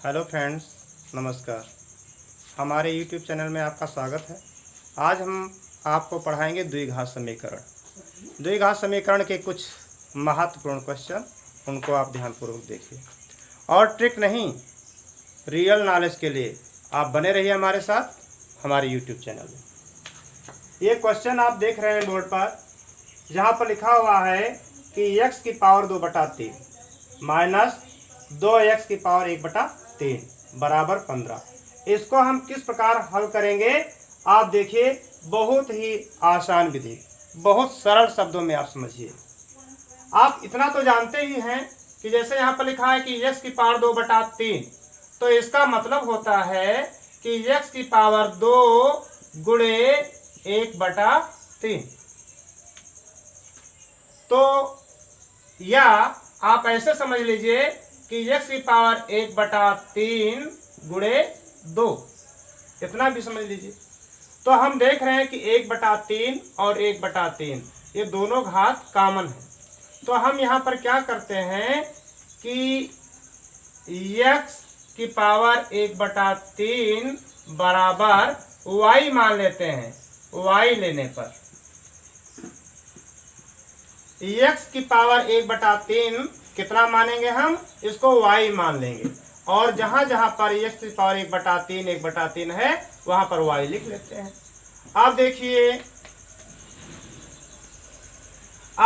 Hello friends, नमस्कार। हमारे YouTube channel में आपका स्वागत है। आज हम आपको पढ़ाएंगे द्विघात समीकरण। द्विघात समीकरण के कुछ महत्वपूर्ण क्वेश्चन, उनको आप ध्यानपूर्वक देखिए। और ट्रिक नहीं, रियल नॉलेज के लिए आप बने रहिए हमारे साथ हमारे यूट्यूब चैनल में। ये क्वेश्चन आप देख रहे हैं बोर्ड पर, जहाँ पर लिखा हुआ है कि x की पावर 2/3 माइनस 2x की पावर 1/3 बराबर 15। इसको हम किस प्रकार हल करेंगे आप देखिए। बहुत ही आसान विधि, बहुत सरल शब्दों में आप समझिए। आप इतना तो जानते ही हैं कि जैसे यहाँ पर लिखा है कि x की पावर 2/3, तो इसका मतलब होता है कि x की पावर 2 गुणे 1/3। तो या आप ऐसे समझ लीजिए कि x की पावर 1/3 गुणे 2, इतना भी समझ लीजिए। तो हम देख रहे हैं कि 1/3 और 1/3 ये दोनों घात कॉमन है। तो हम यहाँ पर क्या करते हैं कि x की पावर 1/3 बराबर y मान लेते हैं। y लेने पर x की पावर 1/3 कितना मानेंगे हम, इसको y मान लेंगे। और जहां जहां पर x की पावर 1/3 है वहां पर y लिख लेते हैं। आप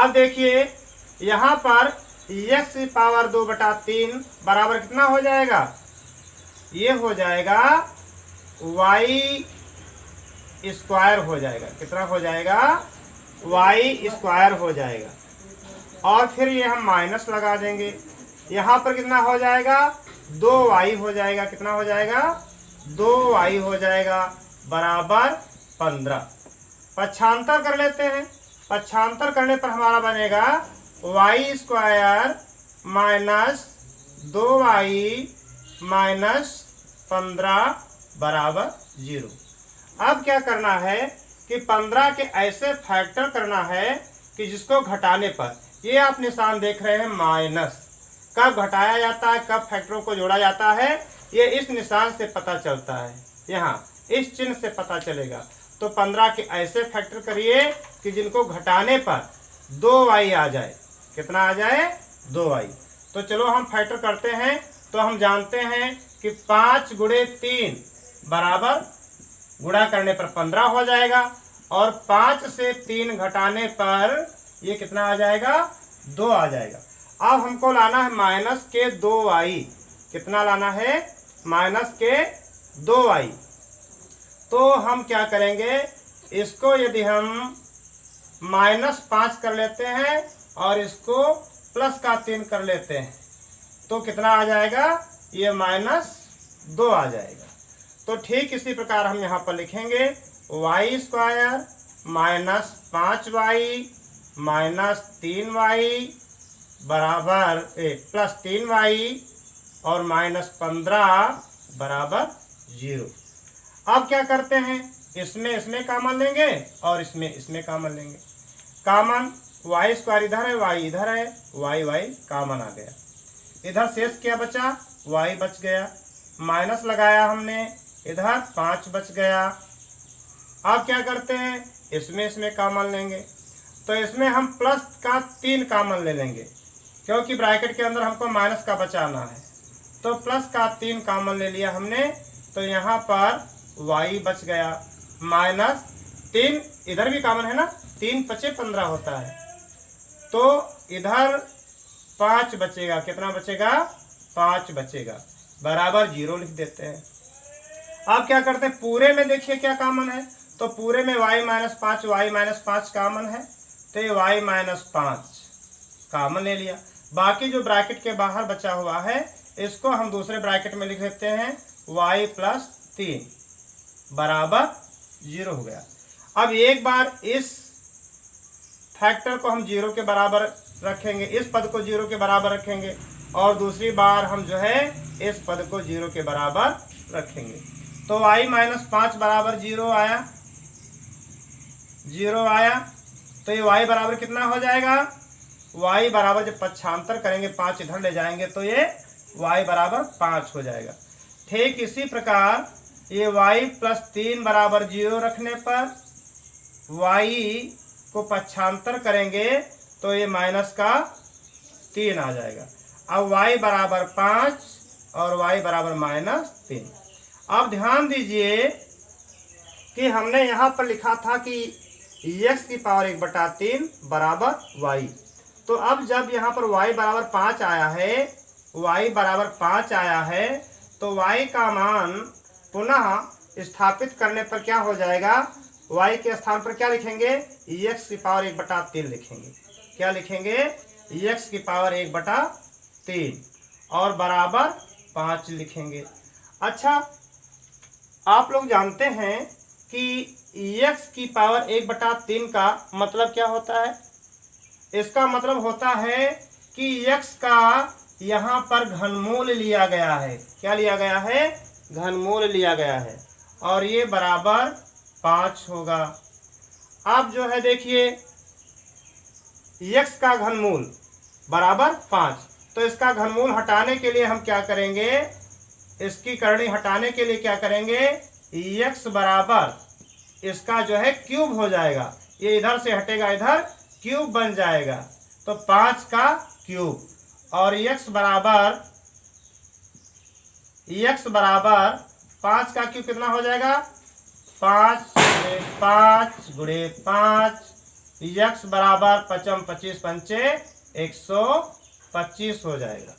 देखिए यहां पर x की पावर 2/3 बराबर कितना हो जाएगा, ये हो जाएगा y स्क्वायर हो जाएगा। कितना हो जाएगा, y स्क्वायर हो जाएगा। और फिर ये हम माइनस लगा देंगे। यहाँ पर कितना हो जाएगा, 2y हो जाएगा। कितना हो जाएगा, 2y हो जाएगा बराबर 15। पक्षांतर कर लेते हैं। पक्षांतर करने पर हमारा बनेगा y square minus 2y minus 15 बराबर 0। अब क्या करना है कि 15 के ऐसे फैक्टर करना है कि जिसको घटाने पर, ये आप निशान देख रहे हैं माइनस, कब घटाया जाता है, कब फैक्टरों को जोड़ा जाता है, ये इस निशान से पता चलता है। यहाँ इस चिन्ह से पता चलेगा। तो 15 के ऐसे फैक्टर करिए कि जिनको घटाने पर 2y आ जाए। कितना आ जाए, 2y। तो चलो हम फैक्टर करते हैं। तो हम जानते हैं कि 5 गुणे 3 बराबर, गुणा करने पर 15 हो जाएगा। और 5 से 3 घटाने पर ये कितना आ जाएगा, 2 आ जाएगा। अब हमको लाना है माइनस के 2y। कितना लाना है, माइनस के 2y। तो हम क्या करेंगे, इसको यदि हम -5 कर लेते हैं और इसको +3 कर लेते हैं तो कितना आ जाएगा, ये -2 आ जाएगा। तो ठीक इसी प्रकार हम यहाँ पर लिखेंगे y square minus 5y minus 3y बराबर +3y और -15 बराबर 0। अब क्या करते हैं, इसमें कॉमन लेंगे और इसमें कॉमन लेंगे। कॉमन y स्क्वायर इधर है, y इधर है, y कॉमन आ गया। इधर शेष क्या बचा, y बच गया। माइनस लगाया हमने, इधर 5 बच गया। अब क्या करते हैं, इसमें कॉमन लेंगे। तो इसमें हम +3 कॉमन ले लेंगे, क्योंकि ब्रैकेट के अंदर हमको माइनस का बचाना है। तो +3 कॉमन ले लिया हमने। तो यहाँ पर y बच गया। -3 इधर भी कॉमन है ना, 3 × 5 = 15 होता है। तो इधर 5 बचेगा। कितना बचेगा, 5 बचेगा बराबर 0 लिख देते हैं। अब क्या करते हैं, पूरे में देखिए क्या कॉमन है। तो पूरे में y - 5 कॉमन है, तो ये y - 5 कॉमन ले लिया। बाकी जो ब्रैकेट के बाहर बचा हुआ है इसको हम दूसरे ब्रैकेट में लिख देते हैं y + 3 बराबर 0 हो गया। अब एक बार इस फैक्टर को हम 0 के बराबर रखेंगे, इस पद को 0 के बराबर रखेंगे, और दूसरी बार हम जो है इस पद को 0 के बराबर रखेंगे। तो y - 5 बराबर 0 आया। 0 आया तो ये y बराबर कितना हो जाएगा, y बराबर जब पक्षांतर करेंगे 5 इधर ले जाएंगे तो ये y बराबर 5 हो जाएगा। ठीक इसी प्रकार ये y प्लस 3 बराबर 0 रखने पर y को पक्षांतर करेंगे तो ये माइनस का 3 आ जाएगा। अब y बराबर 5 और y बराबर माइनस 3। अब ध्यान दीजिए कि हमने यहाँ पर लिखा था कि x की पावर 1/3 बराबर y। तो अब जब यहाँ पर y बराबर 5 आया है, y बराबर 5 आया है, तो y का मान पुनः स्थापित करने पर क्या हो जाएगा, y के स्थान पर क्या लिखेंगे, x की पावर 1/3 लिखेंगे। क्या लिखेंगे, x की पावर 1/3 और बराबर 5 लिखेंगे। अच्छा, आप लोग जानते हैं कि x की पावर 1/3 का मतलब क्या होता है। इसका मतलब होता है कि x का यहाँ पर घनमूल लिया गया है। क्या लिया गया है, घनमूल लिया गया है, और ये बराबर 5 होगा। अब जो है देखिए x का घनमूल बराबर 5, तो इसका घनमूल हटाने के लिए हम क्या करेंगे, इसकी करनी हटाने के लिए क्या करेंगे, x बराबर इसका जो है क्यूब हो जाएगा। ये इधर से हटेगा, इधर क्यूब बन जाएगा, तो 5 का क्यूब, और x बराबर 5 का क्यूब कितना हो जाएगा, 5 गुणे 5, x बराबर 5 25 पंचे 125 हो जाएगा।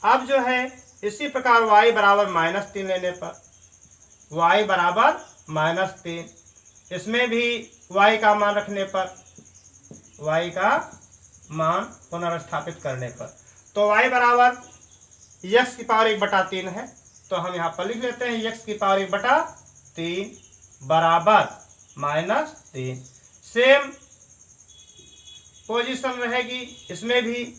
अब जो है इसी प्रकार y बराबर -3 लेने पर, y बराबर -3, इसमें भी y का मान रखने पर, y का मान पुनर्स्थापित करने पर, तो y बराबर x की पावर 1/3 है, तो हम यहाँ पर लिख लेते हैं x की पावर 1/3 बराबर -3। सेम पोजीशन रहेगी इसमें भी,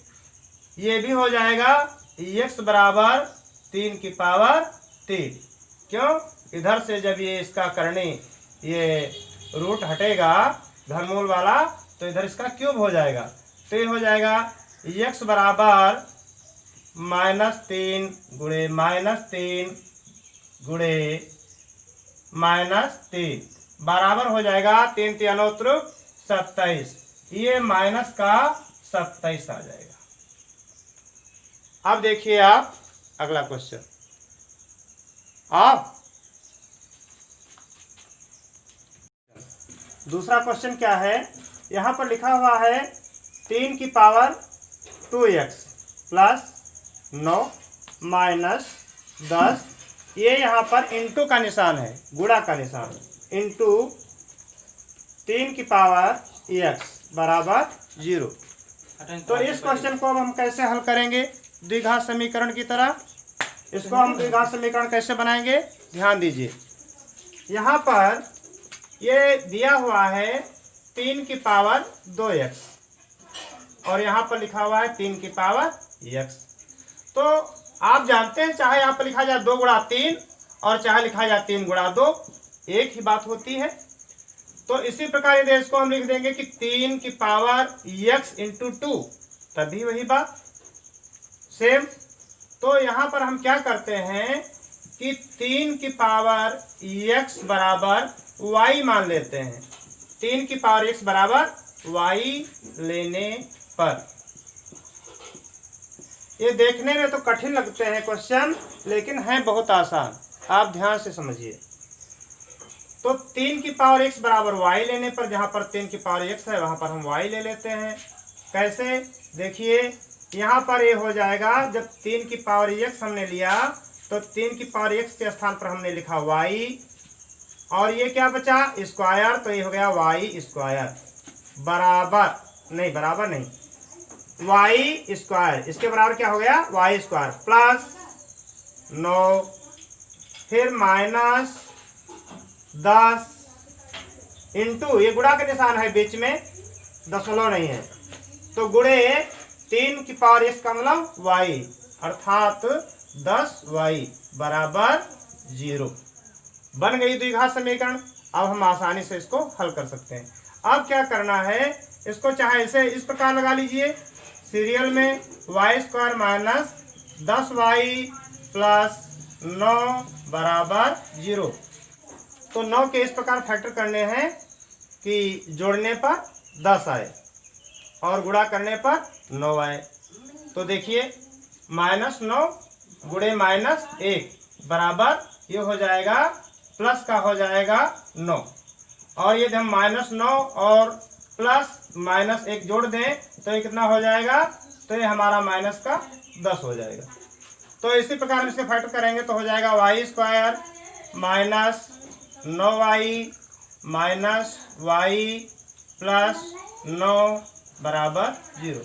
ये भी हो जाएगा x बराबर 3 की पावर 3। क्यों, इधर से जब ये इसका करनी ये रूट हटेगा घनमूल वाला, तो इधर इसका क्यूब हो जाएगा, तो ये हो जाएगा x बराबर -3 गुणे -3 गुणे -3 बराबर हो जाएगा 3 3 27, ये माइनस का 27 आ जाएगा। अब देखिए आप अगला क्वेश्चन, आप दूसरा क्वेश्चन क्या है, यहाँ पर लिखा हुआ है 3 की पावर 2x प्लस 9 माइनस 10, ये यहाँ पर इंटू का निशान है, गुणा का निशान, इंटू 3 की पावर x बराबर 0। तो इस क्वेश्चन को अब हम कैसे हल करेंगे, द्विघात समीकरण की तरह। इसको हम द्विघात समीकरण कैसे बनाएंगे, ध्यान दीजिए। यहाँ पर ये दिया हुआ है 3 की पावर 2x, और यहाँ पर लिखा हुआ है 3 की पावर x। तो आप जानते हैं चाहे यहाँ पर लिखा जाए 2 गुणा 3 और चाहे लिखा जाए 3 गुणा 2, एक ही बात होती है। तो इसी प्रकार यदि इसको हम लिख देंगे कि 3 की पावर x इंटू 2, तभी वही बात सेम। तो यहाँ पर हम क्या करते हैं कि 3 की पावर x बराबर y मान लेते हैं। 3 की पावर x बराबर y लेने पर, ये देखने में तो कठिन लगते हैं क्वेश्चन, लेकिन हैं बहुत आसान, आप ध्यान से समझिए। तो 3 की पावर x बराबर y लेने पर, जहाँ पर 3 की पावर x है वहाँ पर हम y ले लेते हैं। कैसे, देखिए यहाँ पर ये हो जाएगा, जब 3 की पावर x हमने लिया तो 3 की पावर x के स्थान पर हमने लिखा y, और ये क्या बचा, स्क्वायर, तो ये हो गया y स्क्वायर बराबर नहीं y स्क्वायर, इसके बराबर क्या हो गया, y स्क्वायर प्लस 9, फिर माइनस 10 इंटू, ये गुणा के निशान है, बीच में दशमलव नहीं है, तो गुणे 3 की पावर x का मतलब y, अर्थात 10y बराबर 0 बन गई द्विघात समीकरण। अब हम आसानी से इसको हल कर सकते हैं। अब क्या करना है, इसको चाहे इसे इस प्रकार लगा लीजिए, सीरियल में y square minus 10y plus 9 बराबर 0। तो 9 के इस प्रकार फैक्टर करने हैं कि जोड़ने पर 10 आए और गुणा करने पर 9 आए। तो देखिए -9 गुणे -1 बराबर ये हो जाएगा प्लस का हो जाएगा 9। और यदि हम -9 और प्लस -1 जोड़ दें तो ये कितना हो जाएगा, तो ये हमारा माइनस का 10 हो जाएगा। तो इसी प्रकार हम इसके फैक्टर करेंगे तो हो जाएगा y² minus 9y minus y plus 9 बराबर 0।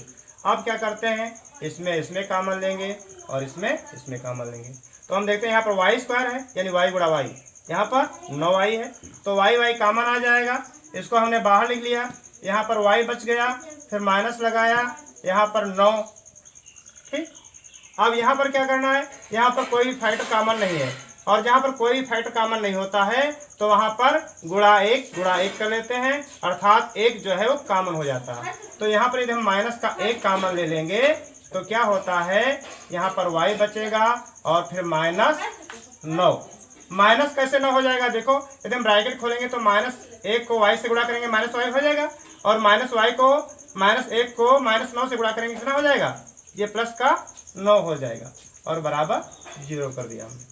अब क्या करते हैं, इसमें कॉमन लेंगे और इसमें कॉमन लेंगे। तो हम देखते हैं यहाँ पर y² है यानी y गुणा y, यहाँ पर 9y है तो y कॉमन आ जाएगा, इसको हमने बाहर लिख लिया। यहाँ पर y बच गया, फिर माइनस लगाया, यहाँ पर 9। ठीक, अब यहाँ पर क्या करना है, यहाँ पर कोई फैक्टर कॉमन नहीं है और जहाँ पर कोई फैक्टर कॉमन नहीं होता है तो वहाँ पर गुणा एक कर लेते हैं, अर्थात एक जो है वो कॉमन हो जाता है। तो यहाँ पर यदि हम माइनस का 1 कॉमन ले लेंगे तो क्या होता है, यहाँ पर y बचेगा और फिर -9। माइनस कैसे 9 हो जाएगा, देखो यदि हम ब्रैकेट खोलेंगे तो -1 को y से गुणा करेंगे -y हो जाएगा और -1 को -9 से गुणा करेंगे कितना हो जाएगा, ये प्लस का 9 हो जाएगा और बराबर 0 कर दिया हमने।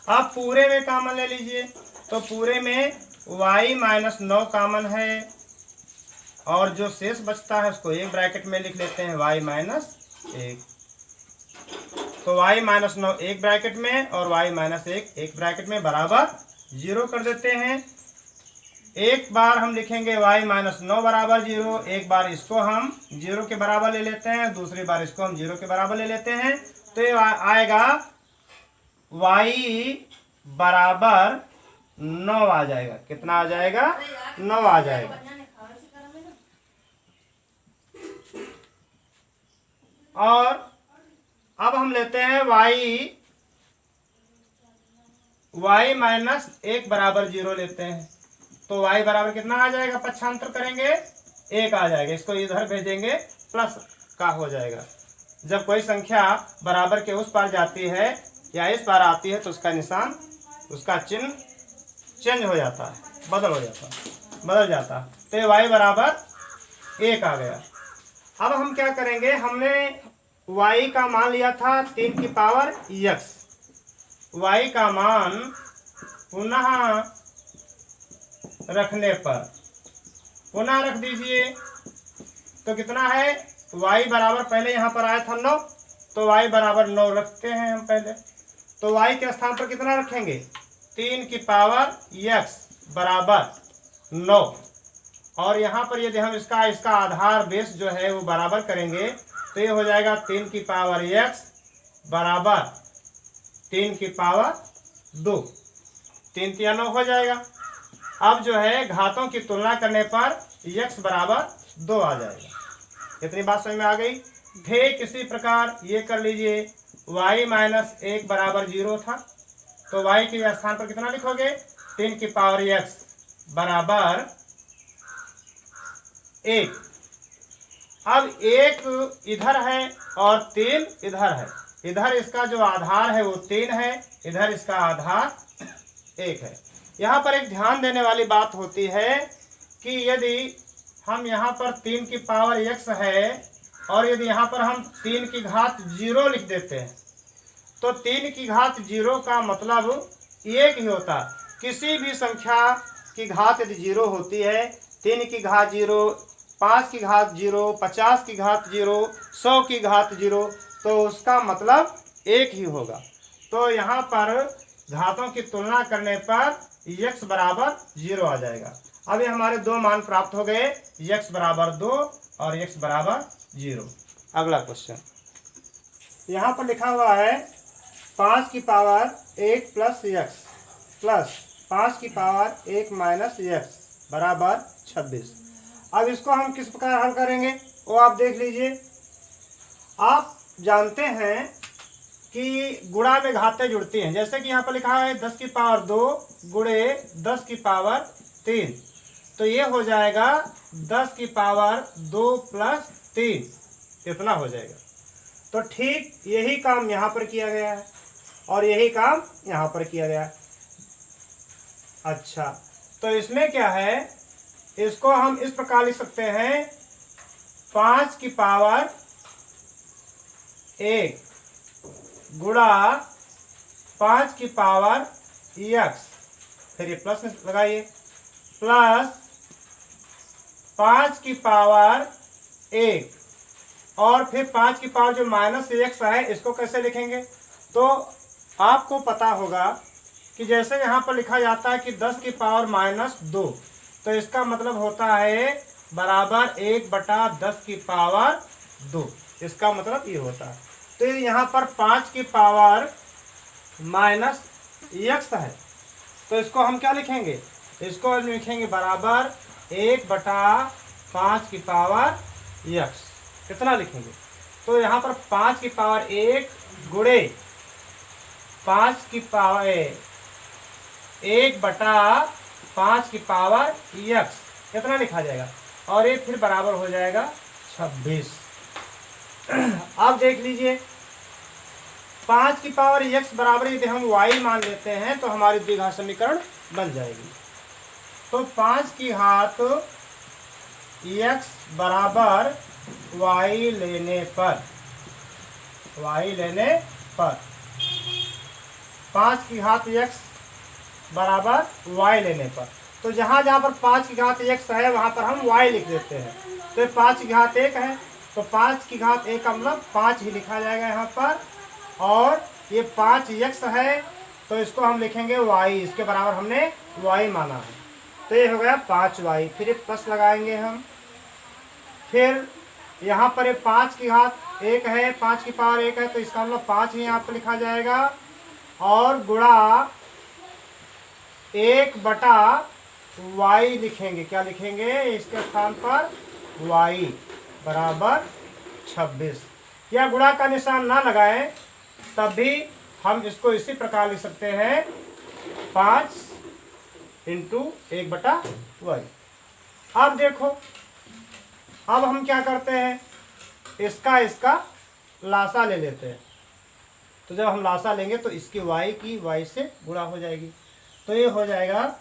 अब पूरे में कॉमन ले लीजिए तो पूरे में y -9 कॉमन है और जो शेष बचता है उसको एक ब्रैकेट में लिख लेते हैं y -1। तो y -9 एक ब्रैकेट में और y -1 एक ब्रैकेट में बराबर 0 कर देते हैं। एक बार हम लिखेंगे y -9 बराबर 0, एक बार इसको हम 0 के बराबर ले लेते हैं, दूसरी बार इसको हम 0 के बराबर ले लेते हैं। तो ये आएगा y बराबर 9 आ जाएगा। कितना आ जाएगा, 9 आ जाएगा। और अब हम लेते हैं y -1 बराबर 0 लेते हैं तो y बराबर कितना आ जाएगा, पक्षांतर करेंगे 1 आ जाएगा, इसको इधर भेजेंगे प्लस का हो जाएगा। जब कोई संख्या बराबर के उस पार जाती है या इस पार आती है तो उसका निशान, उसका चिन्ह चेंज हो जाता है, बदल जाता है। तो y बराबर 1 आ गया। अब हम क्या करेंगे, हमने y का मान लिया था 3 की पावर x, y का मान पुनः रखने पर पुनः रख दीजिए तो कितना है, y बराबर पहले यहाँ पर आया था 9 तो y बराबर 9 रखते हैं हम पहले। तो y के स्थान पर कितना रखेंगे, 3 की पावर x बराबर 9 और यहाँ पर यदि हम इसका आधार बेस जो है वो बराबर करेंगे तो ये हो जाएगा 3 की पावर x बराबर 3 की पावर 2, 3 3 9 हो जाएगा। अब जो है घातों की तुलना करने पर x बराबर 2 आ जाएगा। इतनी बात समझ में आ गई। ठीक इसी प्रकार ये कर लीजिए, y -1 बराबर 0 था तो y के स्थान पर कितना लिखोगे, 3 की पावर x बराबर 1। अब 1 इधर है और 3 इधर है, इधर इसका जो आधार है वो 3 है, इधर इसका आधार 1 है। यहाँ पर एक ध्यान देने वाली बात होती है कि यदि हम यहाँ पर 3 की पावर x है और यदि यहाँ पर हम 3 की घात 0 लिख देते हैं तो 3 की घात 0 का मतलब एक ही होता है। किसी भी संख्या की घात यदि 0 होती है, 3 की घात 0, 5 की घात 0, 50 की घात 0, 100 की घात 0, तो उसका मतलब एक ही होगा। तो यहाँ पर घातों की तुलना करने पर x बराबर 0 आ जाएगा। अब ये हमारे दो मान प्राप्त हो गए, x बराबर 2 और x बराबर 0। अगला क्वेश्चन यहाँ पर लिखा हुआ है 5 की पावर 1 प्लस x प्लस 5 की पावर 1 माइनस x बराबर 26। अब इसको हम किस प्रकार हल करेंगे वो आप देख लीजिए। आप जानते हैं कि गुणा में घातें जुड़ती हैं, जैसे कि यहाँ पर लिखा है 10 की पावर 2 गुणे 10 की पावर 3, तो ये हो जाएगा 10 की पावर 2 प्लस 3, इतना हो जाएगा। तो ठीक यही काम यहाँ पर किया गया है। और यही काम यहाँ पर किया गया। अच्छा, तो इसमें क्या है, इसको हम इस प्रकार लिख सकते हैं 5 की पावर 1 गुणा 5 की पावर x, फिर ये प्लस लगाइए, प्लस 5 की पावर 1 और फिर 5 की पावर जो माइनस x है इसको कैसे लिखेंगे। तो आपको पता होगा कि जैसे यहाँ पर लिखा जाता है कि 10 की पावर -2, तो इसका मतलब होता है बराबर 1/10 की पावर 2, इसका मतलब ये होता है। तो यहाँ पर 5 की पावर -x है, तो इसको हम क्या लिखेंगे, इसको हम लिखेंगे बराबर 1/5 की पावर x। कितना लिखेंगे, तो यहाँ पर 5 की पावर 1 गुणे 5 की पावर 1/5 की पावर x, कितना लिखा जाएगा, और ये फिर बराबर हो जाएगा 26। अब देख लीजिए 5 की पावर x बराबर यदि हम y मान लेते हैं तो हमारी द्विघात समीकरण बन जाएगी। तो 5 की घात x बराबर y लेने पर 5 की घात x बराबर y लेने पर, तो जहाँ जहाँ पर 5 की घात x है वहाँ पर हम y लिख देते हैं। तो 5 की घात 1 है, तो 5 की घात 1 का मतलब 5 ही लिखा जाएगा यहाँ पर, और ये 5x है तो इसको हम लिखेंगे y, इसके बराबर हमने y माना है। तो ये हो गया 5y, फिर एक प्लस लगाएंगे हम, फिर यहाँ पर ये 5 की घात 1 है, 5 की पावर 1 है, तो इसका मतलब 5 ही यहाँ पर लिखा जाएगा, और गुणा 1/y लिखेंगे, क्या लिखेंगे इसके स्थान पर y बराबर 26। या गुणा का निशान ना लगाएं तब भी हम इसको इसी प्रकार लिख सकते हैं 5 × 1/y। अब देखो, अब हम क्या करते हैं, इसका लासा ले लेते हैं। तो जब हम लासा लेंगे तो इसकी y की y से गुणा हो जाएगी, तो ये हो जाएगा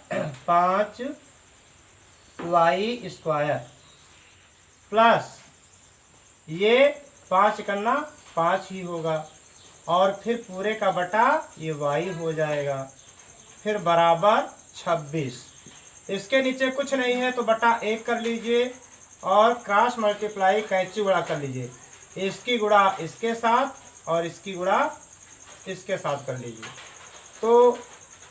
5y² प्लस ये 5 करना 5 ही होगा, और फिर पूरे का बटा ये y हो जाएगा, फिर बराबर 26। इसके नीचे कुछ नहीं है तो बटा 1 कर लीजिए, और क्रॉस मल्टीप्लाई कैंची गुणा कर लीजिए, इसकी गुणा इसके साथ और इसकी गुणा इसके साथ कर लीजिए। तो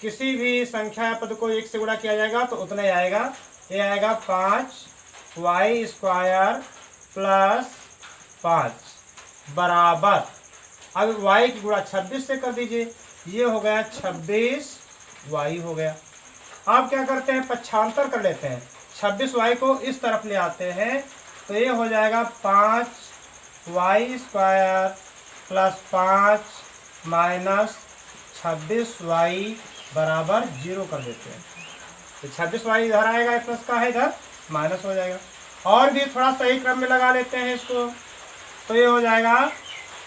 किसी भी संख्या पद को 1 से गुणा किया जाएगा तो उतना ही आएगा, ये आएगा 5y² प्लस 5 बराबर, अब y की गुणा 26 से कर दीजिए, ये हो गया 26y हो गया। अब क्या करते हैं, पक्षांतर कर लेते हैं, 26y को इस तरफ ले आते हैं, तो ये हो जाएगा 5y² प्लस 5 माइनस 26y बराबर 0 कर देते हैं। तो 26y इधर आएगा, प्लस का है इधर माइनस हो जाएगा। और भी थोड़ा सही क्रम में लगा लेते हैं इसको, तो ये हो जाएगा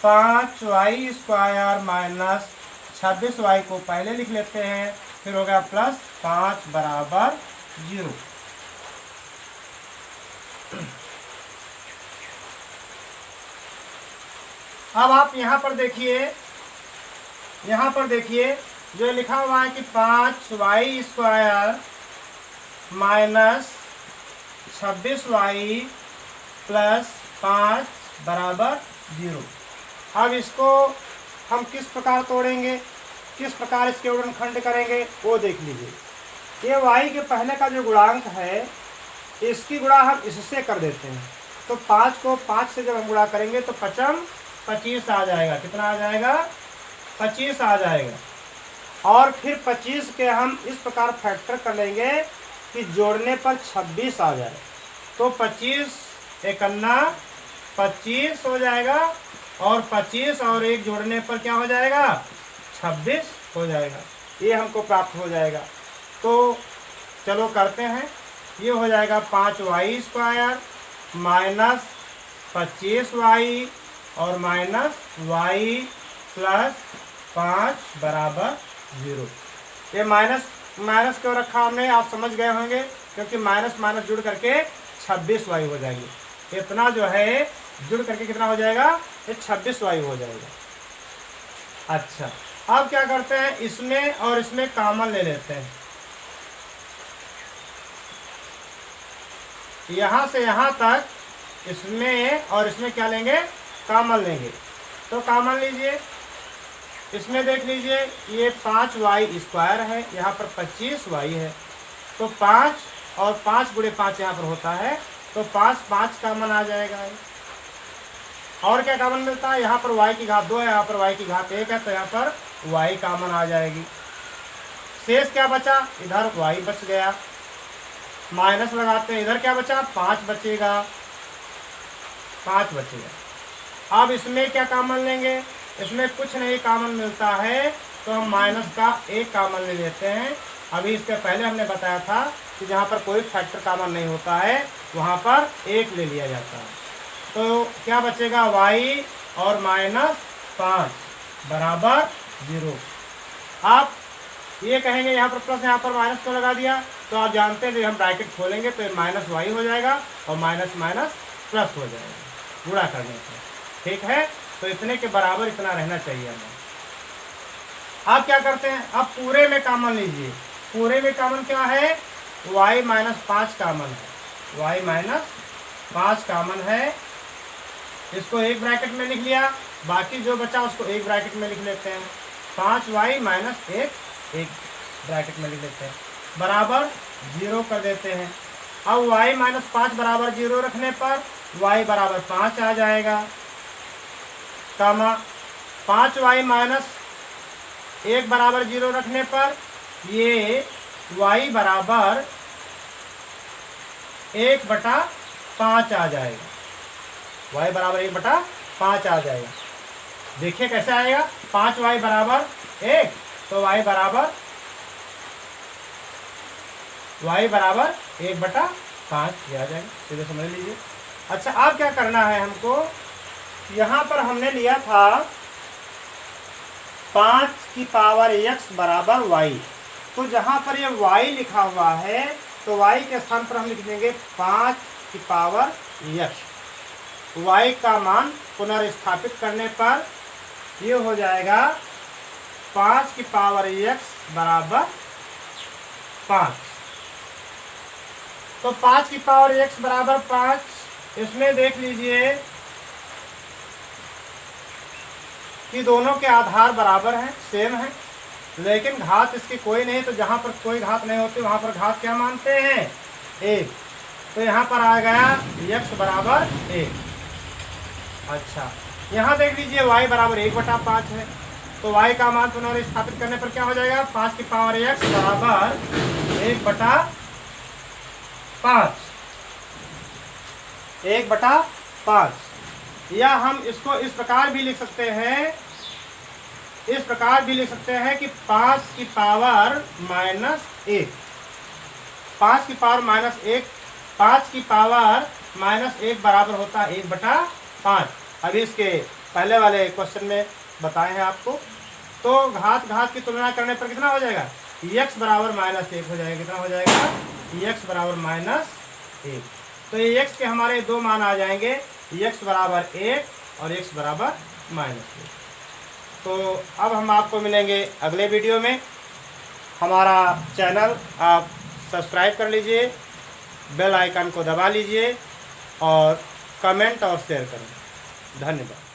5y² माइनस 26y को पहले लिख लेते हैं, फिर हो गया प्लस 5 बराबर 0। अब आप यहाँ पर देखिए जो लिखा हुआ है कि 5y² माइनस 26y प्लस 5 बराबर 0। अब इसको हम किस प्रकार तोड़ेंगे, किस प्रकार इसके गुणनखंड करेंगे वो देख लीजिए। ये y के पहले का जो गुणांक है इसकी गुणा हम इससे कर देते हैं, तो 5 को 5 से जब हम गुणा करेंगे तो 5 25 आ जाएगा। कितना आ जाएगा, 25 आ जाएगा। और फिर 25 के हम इस प्रकार फैक्टर कर लेंगे कि जोड़ने पर 26 आ जाए, तो 25 एकन्ना 25 हो जाएगा, और 25 और 1 जोड़ने पर क्या हो जाएगा, 26 हो जाएगा। ये हमको प्राप्त हो जाएगा। तो चलो करते हैं, ये हो जाएगा 5y² माइनस 25y और माइनस y प्लस 5 बराबर 0। ये माइनस माइनस क्यों रखा हमने, आप समझ गए होंगे, क्योंकि माइनस माइनस जुड़ करके 26y हो जाएंगे। इतना जो है जुड़ करके कितना हो जाएगा, ये 26y हो जाएगा। अच्छा, अब क्या करते हैं, इसमें और इसमें कॉमन ले लेते हैं। यहाँ से यहाँ तक इसमें और इसमें क्या लेंगे, कॉमन लेंगे। तो कॉमन लीजिए, इसमें देख लीजिए ये 5y² है, यहाँ पर 25y है, तो 5 और 5 गुणे 5 यहाँ पर होता है, तो 5 कॉमन आ जाएगा। और क्या कॉमन मिलता है, यहाँ पर y की घात 2 है, यहाँ पर y की घात 1 है, तो यहाँ पर y कॉमन आ जाएगी। शेष क्या बचा, इधर y बच गया, माइनस लगाते हैं, इधर क्या बचा, 5 बचेगा, 5 बचेगा। अब इसमें क्या कॉमन लेंगे, इसमें कुछ नहीं कॉमन मिलता है, तो हम माइनस का 1 कॉमन ले लेते हैं। अभी इसके पहले हमने बताया था कि जहाँ पर कोई फैक्टर कॉमन नहीं होता है वहाँ पर 1 ले लिया जाता है। तो क्या बचेगा, y और -5 बराबर 0। आप ये कहेंगे यहाँ पर प्लस, यहाँ पर माइनस क्यों लगा दिया, तो आप जानते हैं जब हम ब्रैकेट खोलेंगे तो ये -y हो जाएगा और माइनस माइनस प्लस हो जाएगा गुणा करने से। ठीक है, तो इतने के बराबर इतना रहना चाहिए हमें। आप क्या करते हैं, अब पूरे में कॉमन लीजिए। पूरे में कॉमन क्या है, y -5 कॉमन है, y -5 कॉमन है। इसको एक ब्रैकेट में लिख लिया, बाकी जो बचा उसको एक ब्रैकेट में लिख लेते हैं। 5y -1 एक ब्रैकेट में लिख लेते हैं, बराबर 0 कर देते हैं। अब y -5 बराबर 0 रखने पर y बराबर 5 आ जाएगा, कामा 5y -1 बराबर 0 रखने पर ये y बराबर 1/5 आ जाएगा, y बराबर 1/5 आ जाएगा। देखिए कैसे आएगा, 5y बराबर 1, तो y बराबर 1/5 आ जाएगा, सीधे समझ लीजिए। अच्छा, अब क्या करना है हमको, यहाँ पर हमने लिया था 5 की पावर x बराबर y, तो जहाँ पर ये y लिखा हुआ है तो y के स्थान पर हम लिख देंगे 5 की पावर x। y का मान पुनर्स्थापित करने पर ये हो जाएगा 5 की पावर x बराबर 5। तो 5 की पावर x बराबर 5, इसमें देख लीजिए कि दोनों के आधार बराबर हैं, सेम है, लेकिन घात इसकी कोई नहीं, तो जहाँ पर कोई घात नहीं होती वहाँ पर घात क्या मानते हैं, 1। तो यहाँ पर आ गया x बराबर 1। अच्छा, यहाँ देख लीजिए y बराबर 1/5 है, तो y का मान पुनर्स्थापित करने पर क्या हो जाएगा, 5 की पावर x बराबर 1/5। या हम इसको इस प्रकार भी लिख सकते हैं, इस प्रकार भी लिख सकते हैं कि 5 की पावर -1, 5 की पावर -1, 5 की पावर -1 बराबर होता है 1/5। अभी इसके पहले वाले क्वेश्चन में बताए हैं आपको। तो घात घात की तुलना करने पर कितना हो जाएगा, x बराबर -1 हो जाएगा। कितना हो जाएगा, x बराबर -1। तो ये x के हमारे दो मान आ जाएंगे, x बराबर 1 और x बराबर -1। तो अब हम आपको मिलेंगे अगले वीडियो में। हमारा चैनल आप सब्सक्राइब कर लीजिए, बेल आइकन को दबा लीजिए और कमेंट और शेयर करें। धन्यवाद।